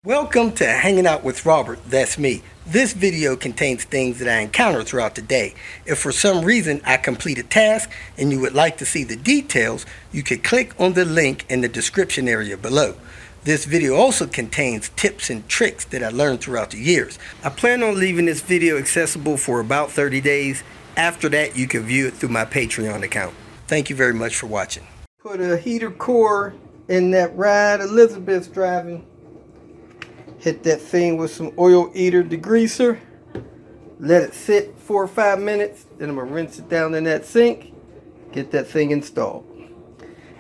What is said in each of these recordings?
Welcome to Hanging Out with Robert, that's me. This video contains things that I encounter throughout the day. If for some reason I complete a task and you would like to see the details, you can click on the link in the description area below. This video also contains tips and tricks that I learned throughout the years. I plan on leaving this video accessible for about 30 days. After that, you can view it through my Patreon account. Thank you very much for watching. Put a heater core in that ride Elizabeth's driving. Hit that thing with some oil eater degreaser. Let it sit 4 or 5 minutes. Then I'm going to rinse it down in that sink. Get that thing installed.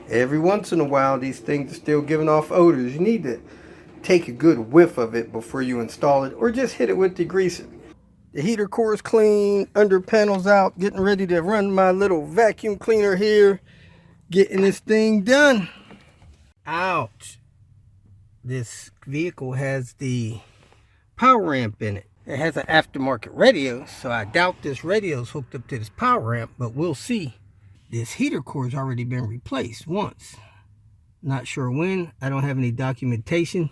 Every once in a while, these things are still giving off odors. You need to take a good whiff of it before you install it. Or just hit it with degreaser. The heater core is clean. Under panels out. Getting ready to run my little vacuum cleaner here. Getting this thing done. Ouch. This vehicle has the power amp in it. It has an aftermarket radio, so I doubt this radio is hooked up to this power amp, but we'll see. This heater core has already been replaced once. Not sure when. I don't have any documentation,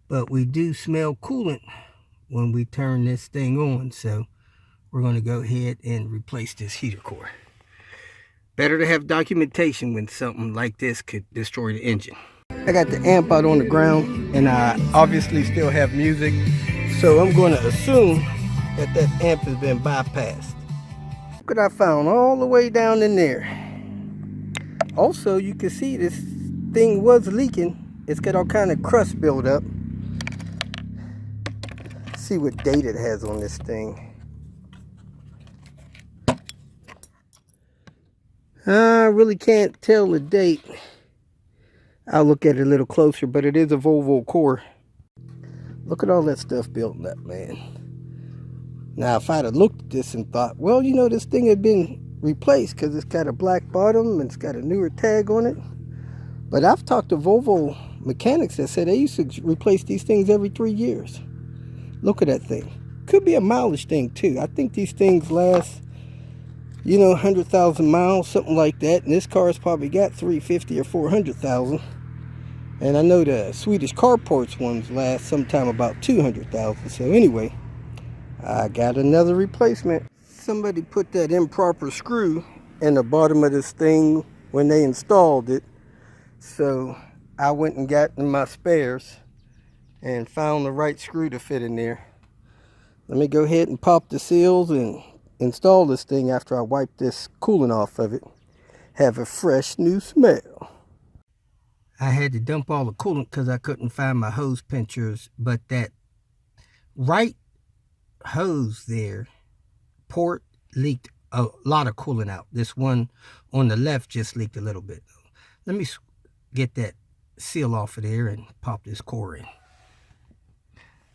but we do smell coolant when we turn this thing on, so we're going to go ahead and replace this heater core. Better to have documentation when something like this could destroy the engine. I got the amp out on the ground, and I obviously still have music, so I'm going to assume that that amp has been bypassed. Look what I found all the way down in there. Also, you can see this thing was leaking. It's got all kind of crust built up. Let's see what date it has on this thing. I really can't tell the date. I'll look at it a little closer, but it is a Volvo core. Look at all that stuff built up, man. Now, if I'd have looked at this and thought, well, you know, this thing had been replaced because it's got a black bottom and it's got a newer tag on it. But I've talked to Volvo mechanics that said they used to replace these things every 3 years. Look at that thing. Could be a mileage thing, too. I think these things last, you know, 100,000 miles, something like that. And this car's probably got 350 or 400,000. And I know the Swedish carports ones last sometime about 200,000. So anyway, I got another replacement. Somebody put that improper screw in the bottom of this thing when they installed it. So I went and got in my spares and found the right screw to fit in there. Let me go ahead and pop the seals and install this thing after I wipe this coolant off of it. Have a fresh new smell. I had to dump all the coolant because I couldn't find my hose pinchers, but that right hose there, port, leaked a lot of coolant out. This one on the left just leaked a little bit. Let me get that seal off of there and pop this core in.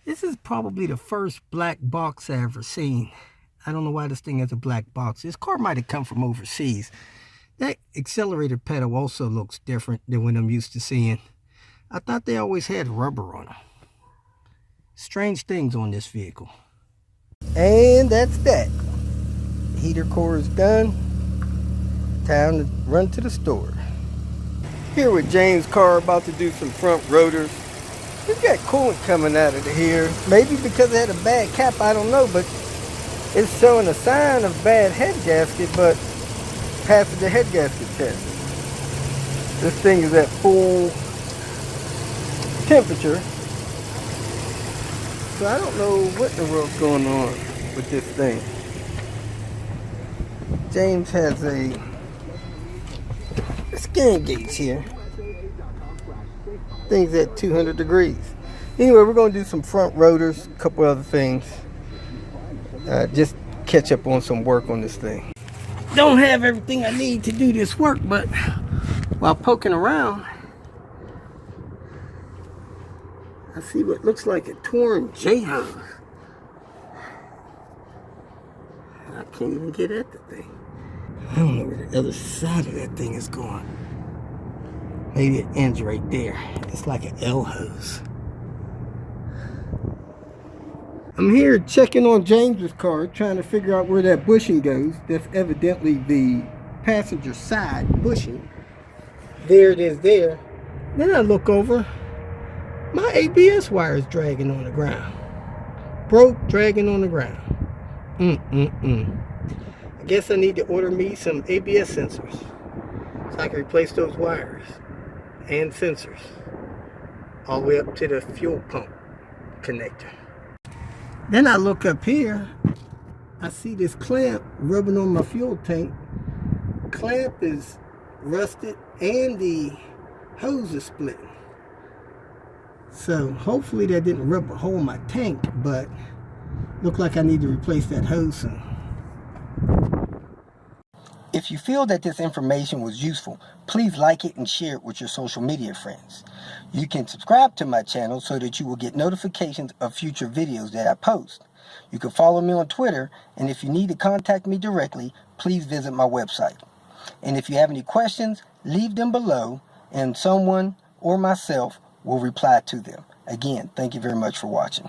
This is probably the first black box I ever seen. I don't know why this thing has a black box. This car might have come from overseas. That accelerator pedal also looks different than what I'm used to seeing. I thought they always had rubber on them. Strange things on this vehicle. And that's that. Heater core is done. Time to run to the store. Here with James' car, about to do some front rotors. We've got coolant coming out of here. Maybe because it had a bad cap, I don't know, but it's showing a sign of bad head gasket, but passing the head gasket test. This thing is at full temperature. So I don't know what in the world's going on with this thing. James has a scan gauge here. Thing's at 200 degrees. Anyway, we're going to do some front rotors, a couple other things. Just catch up on some work on this thing. Don't have everything I need to do this work, but while poking around, I see what looks like a torn J-hose. I can't even get at the thing. I don't know where the other side of that thing is going. Maybe it ends right there. It's like an L-hose. I'm here checking on James's car, trying to figure out where that bushing goes. That's evidently the passenger side bushing. There it is there. Then I look over. My ABS wire is dragging on the ground. Broke, dragging on the ground. I guess I need to order me some ABS sensors so I can replace those wires and sensors all the way up to the fuel pump connector. Then I look up here, I see this clamp rubbing on my fuel tank. Clamp is rusted and the hose is split. So hopefully that didn't rub a hole in my tank, but look like I need to replace that hose soon. If you feel that this information was useful, please like it and share it with your social media friends. You can subscribe to my channel so that you will get notifications of future videos that I post. You can follow me on Twitter, and if you need to contact me directly, please visit my website. And if you have any questions, leave them below, and someone or myself will reply to them. Again, thank you very much for watching.